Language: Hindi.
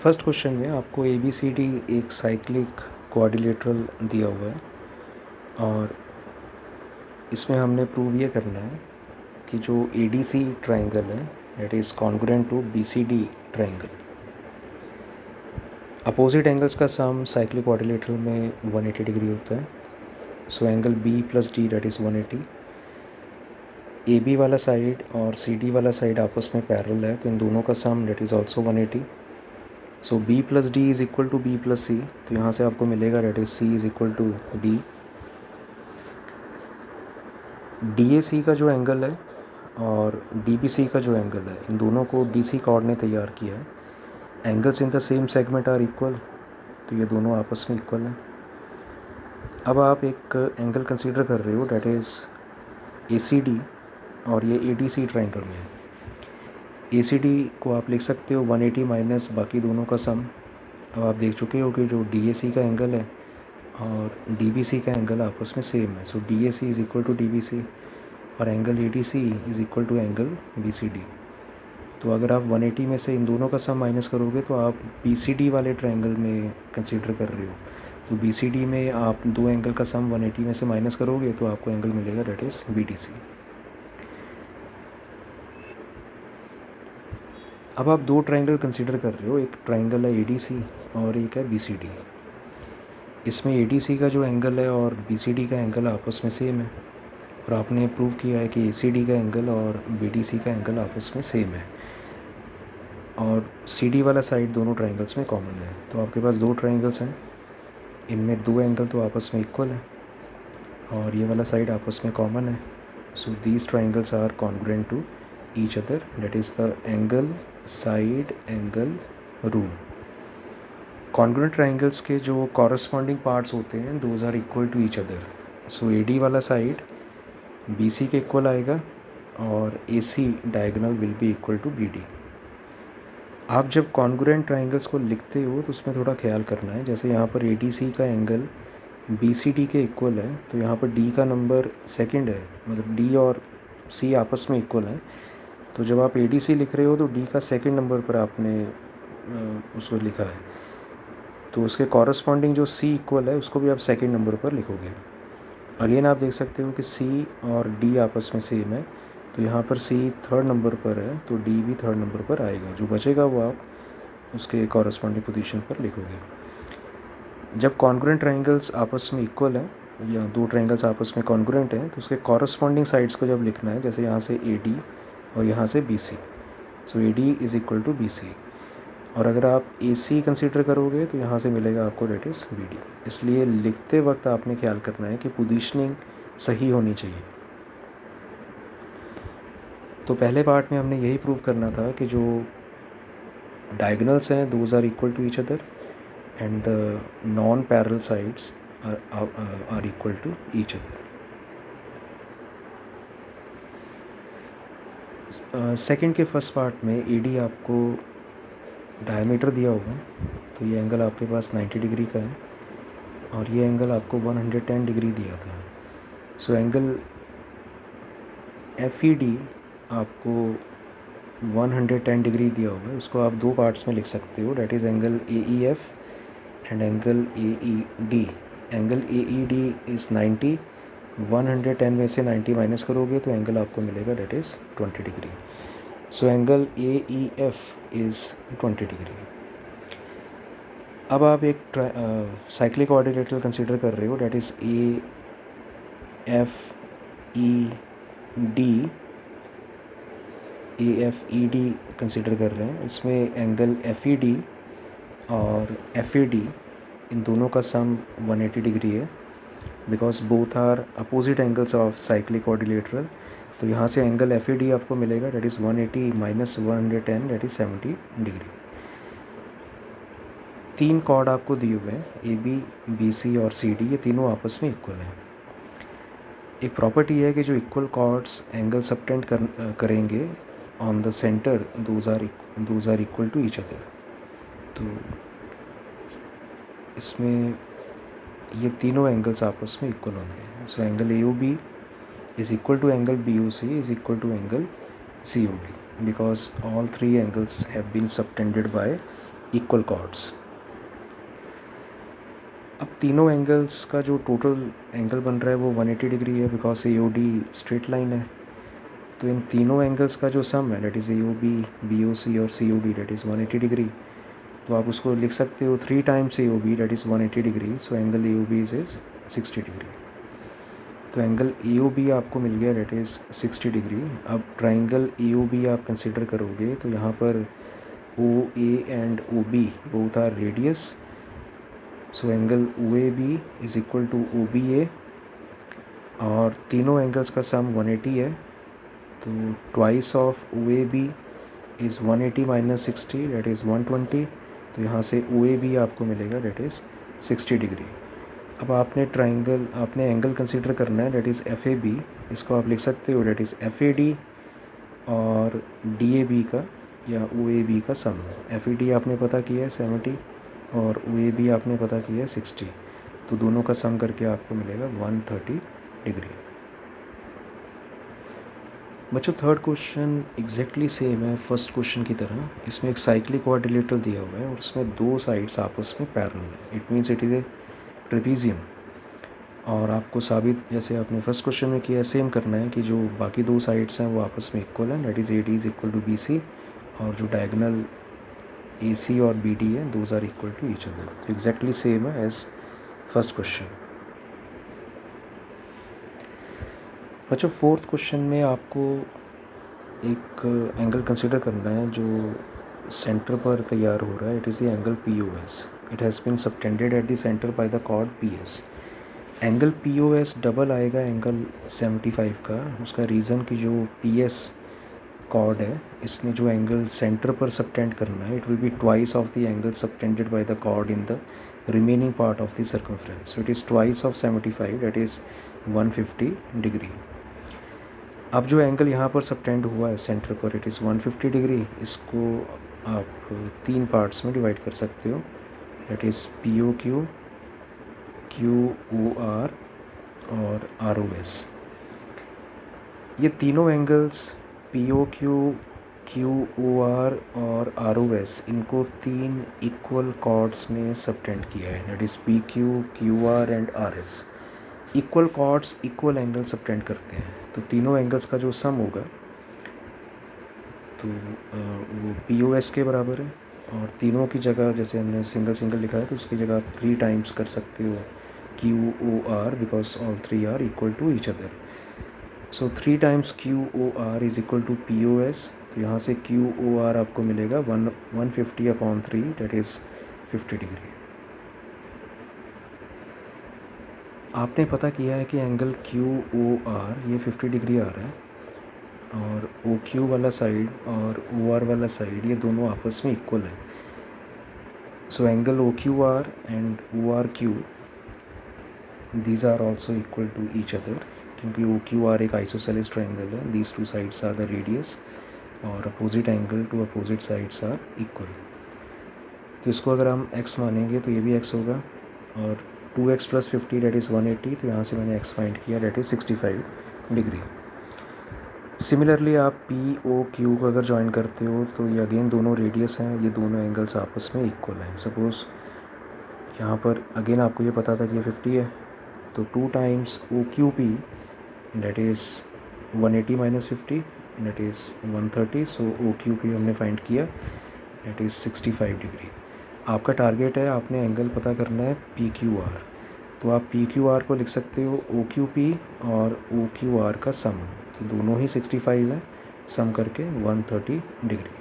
फर्स्ट क्वेश्चन में आपको ए बी सी डी एक साइक्लिक क्वाड्रिलेटरल दिया हुआ है और इसमें हमने प्रूव ये करना है कि जो ए डी सी ट्राइंगल है that is congruent to B C D triangle. Opposite angles का सम साइक्लिक क्वाड्रिलेटरल में 180 डिग्री होता है। So angle B plus D that is 180। A B वाला साइड और सी डी वाला साइड आपस में पैरेलल है तो इन दोनों का sum that is also 180। So B plus D is equal to B plus C, तो यहाँ से आपको मिलेगा that is C is equal to D. D A C का जो एंगल है और डी बी सी का जो एंगल है, इन दोनों को डी सी कॉर्ड ने तैयार किया है। Angles in the same segment are equal, तो ये दोनों आपस में इक्वल हैं। अब आप एक एंगल कंसीडर कर रहे हो that is A C D और ये ए डी सी ट्राइंगल में है। ए सी डी को आप लिख सकते हो 180 माइनस बाकी दोनों का सम। अब आप देख चुके हो कि जो डी ए सी का एंगल है और डी बी सी का एंगल आपस में सेम है। So D A C is equal to D B C और angle A D C is equal to angle B C D. तो अगर आप 180 में से इन दोनों का सम माइनस करोगे तो आप बी सी डी वाले ट्रायंगल में कंसीडर कर रहे हो। तो बी सी डी में आप दो एंगल का सम 180 में से माइनस करोगे तो आपको एंगल मिलेगा that is B D C. अब आप दो ट्रायंगल कंसीडर कर रहे हो, एक ट्रायंगल है ए डी सी और एक है बी सी डी। इसमें ए डी सी का जो एंगल है और बी सी डी का एंगल आपस में सेम है और आपने प्रूव किया है कि ए सी डी का एंगल और बी डी सी का एंगल आपस में सेम है और सी डी वाला साइड दोनों ट्रायंगल्स में कॉमन है। तो आपके पास दो ट्रायंगल्स हैं, इनमें दो एंगल तो आपस में इक्वल है और ये वाला साइड आपस में कॉमन है। So these triangles are congruent to each other, that is the angle side angle rule. Congruent triangles के जो कॉरस्पॉन्डिंग पार्ट्स होते हैं those are equal to each other. So A D वाला साइड बी सी के इक्वल आएगा और A C diagonal will be equal to B D. आप जब कॉन्ग्रुएंट ट्रायंगल्स को लिखते हो तो उसमें थोड़ा ख्याल करना है। जैसे यहाँ पर ए डी सी का एंगल बी सी डी के इक्वल है तो यहाँ पर डी का नंबर सेकंड है, मतलब डी और सी आपस में इक्वल है। तो जब आप ए डी सी लिख रहे हो तो डी का सेकंड नंबर पर आपने उसको लिखा है, तो उसके कॉरस्पॉन्डिंग जो सी इक्वल है उसको भी आप सेकंड नंबर पर लिखोगे। अगेन आप देख सकते हो कि सी और डी आपस में सेम है, तो यहाँ पर सी थर्ड नंबर पर है तो डी भी थर्ड नंबर पर आएगा। जो बचेगा वो आप उसके कॉरस्पॉन्डिंग पोजीशन पर लिखोगे। जब कॉन्ग्रुएंट ट्रायंगल्स आपस में इक्वल हैं या दो ट्रायंगल्स आपस में कॉन्ग्रुएंट हैं तो उसके कॉरस्पॉन्डिंग साइड्स को जब लिखना है, जैसे यहाँ से ए डी और यहाँ से B C, so A D is equal to B C. और अगर आप ए सी कंसिडर करोगे तो यहाँ से मिलेगा आपको दैट इज़ बी डी। इसलिए लिखते वक्त आपने ख्याल करना है कि पोजीशनिंग सही होनी चाहिए। तो पहले पार्ट में हमने यही प्रूव करना था कि जो डायगोनल्स हैं those are equal to each other and the non parallel sides are equal to each other. Second के फर्स्ट पार्ट में ए डी आपको डायमीटर दिया होगा, तो ये एंगल आपके पास 90 डिग्री का है और ये एंगल आपको 110 डिग्री दिया था। So angle F E D आपको 110 डिग्री दिया होगा, उसको आप दो पार्ट्स में लिख सकते हो, that is angle A E F and angle A E D. Angle A E D is 90, 110 में से 90 माइनस करोगे तो एंगल आपको मिलेगा that is 20 degree. So angle A E F is 20 degree. अब आप एक साइक्लिक क्वाड्रिलेटरल कंसीडर कर रहे हो that is A F E D, A F E D consider कर रहे हैं। इसमें एंगल एफ ई डी और एफ ई डी इन दोनों का सम 180 डिग्री है because both are opposite angles of cyclic quadrilateral. तो यहाँ से एंगल एफ ई डी आपको मिलेगा that is 180 minus 110 that is 70 degree. तीन कॉर्ड आपको दिए हुए हैं, ए बी, बी सी और सी डी, ये तीनों आपस में इक्वल हैं। एक प्रॉपर्टी है कि जो इक्वल कॉर्ड्स एंगल सबटेंड करेंगे on the centre those are equal to each other. तो इसमें ये तीनों एंगल्स आपस में इक्वल होंगे। So angle A O B is equal to angle B O C is equal to angle C O D because all three angles have been subtended by equal chords. अब तीनों एंगल्स का जो टोटल एंगल बन रहा है वो 180 डिग्री है, because A O D straight line है। तो इन तीनों एंगल्स का जो सम है, that is A O B, B O C और C O D, that is 180 degree. तो आप उसको लिख सकते हो 3 times A O B, that is 180 degree. So angle A O B is 60 degree. तो एंगल ए ओ बी आपको मिल गया, डेट इज़ 60 डिग्री। अब ट्राइंगल ए ओ बी आप कंसिडर करोगे तो यहाँ पर O A and O B both are radius. So angle O A B is equal to O B A, और तीनों एंगल्स का सम 180 है। तो twice of O A B is 180 minus 60, that is 120। तो यहाँ से ओ ए बी आपको मिलेगा, डेट इज़ 60 डिग्री। अब आपने एंगल कंसीडर करना है, that is F A B. इसको आप लिख सकते हो, that is F A D और डी ए बी का या ओ ए बी का सम। एफ ए डी आपने पता किया है 70 और ओ ए बी आपने पता किया है 60। तो दोनों का सम करके आपको मिलेगा 130 डिग्री। बच्चों थर्ड क्वेश्चन एग्जैक्टली सेम है फर्स्ट क्वेश्चन की तरह। इसमें एक साइक्लिक क्वाड्रिलेटरल दिया हुआ है और उसमें दो साइड्स आपस में पैरेलल है। It means it is a trapezium. और आपको साबित जैसे आपने फर्स्ट क्वेश्चन में किया सेम करना है कि जो बाकी दो साइड्स हैं वो आपस में इक्वल हैं, that is A D is equal to B C, और जो डायगोनल ए सी और बी डी है those are equal to each other. तो एग्जैक्टली सेम है एज फर्स्ट क्वेश्चन। बच्चों फोर्थ क्वेश्चन में आपको एक एंगल कंसिडर करना है जो सेंटर पर तैयार हो रहा है। It is the angle P O S. It has been subtended at the centre by the chord P S. Angle P O S double आएगा एंगल 75 का। उसका रीज़न कि जो पी एस कॉर्ड है इसने जो एंगल सेंटर पर सबटेंड करना है, it will be twice of the angle subtended by the chord in the remaining part of the circumference. So it is twice of 75, that is 150 degree. अब जो एंगल यहाँ पर सबटेंड हुआ है सेंटर पर, इट इज़ 150 डिग्री। इसको आप तीन पार्ट्स में डिवाइड कर सकते हो, that is P O Q, Q O R और आर ओ एस। ये तीनों angles P O Q, Q O R और आर ओ एस, इनको तीन इक्वल कॉर्ड्स में सबटेंड किया है, that is P Q, Q R and R S. Equal chords equal angle subtend करते हैं, तो तीनों एंगल्स का जो सम होगा तो वो पी ओ एस के बराबर है। और तीनों की जगह जैसे हमने सिंगल सिंगल लिखा है तो उसकी जगह आप 3 टाइम्स कर सकते हो Q O R, because all three are equal to each other. So 3 times Q O R is equal to P O S. तो यहाँ से क्यू ओ आर आपको मिलेगा 150/3, डेट इज़ 50 डिग्री। आपने पता किया है कि एंगल क्यू ओ आर ये 50 डिग्री आ रहा है, और ओ क्यू वाला साइड और ओ आर वाला साइड ये दोनों आपस में इक्वल है। So angle O Q R and O R Q these are also equal to each other, क्योंकि ओ क्यू आर एक आइसोसेलेस ट्राइंगल है। These two sides are the radius और opposite angle to opposite sides are equal. तो इसको अगर हम x मानेंगे तो ये भी x होगा, और 2x + 50 डेट इज़ 180। तो यहाँ से मैंने x फाइंड किया, डेट इज़ 65 डिग्री। सिमिलरली आप पी ओ क्यू को अगर ज्वाइन करते हो तो ये अगेन दोनों रेडियस हैं, ये दोनों एंगल्स आपस में इक्वल हैं। सपोज़ यहाँ पर अगेन आपको ये पता था कि ये 50 है, तो 2 times O Q P, that is 180 - 50, that is 130। So O Q P हमने फाइंड किया, डेट इज़ 65 डिग्री। आपका टारगेट है, आपने एंगल पता करना है पी क्यू आर। तो आप पी क्यू आर को लिख सकते हो ओ क्यू पी और ओ क्यू आर का सम। तो दोनों ही 65 है, सम करके 130 डिग्री।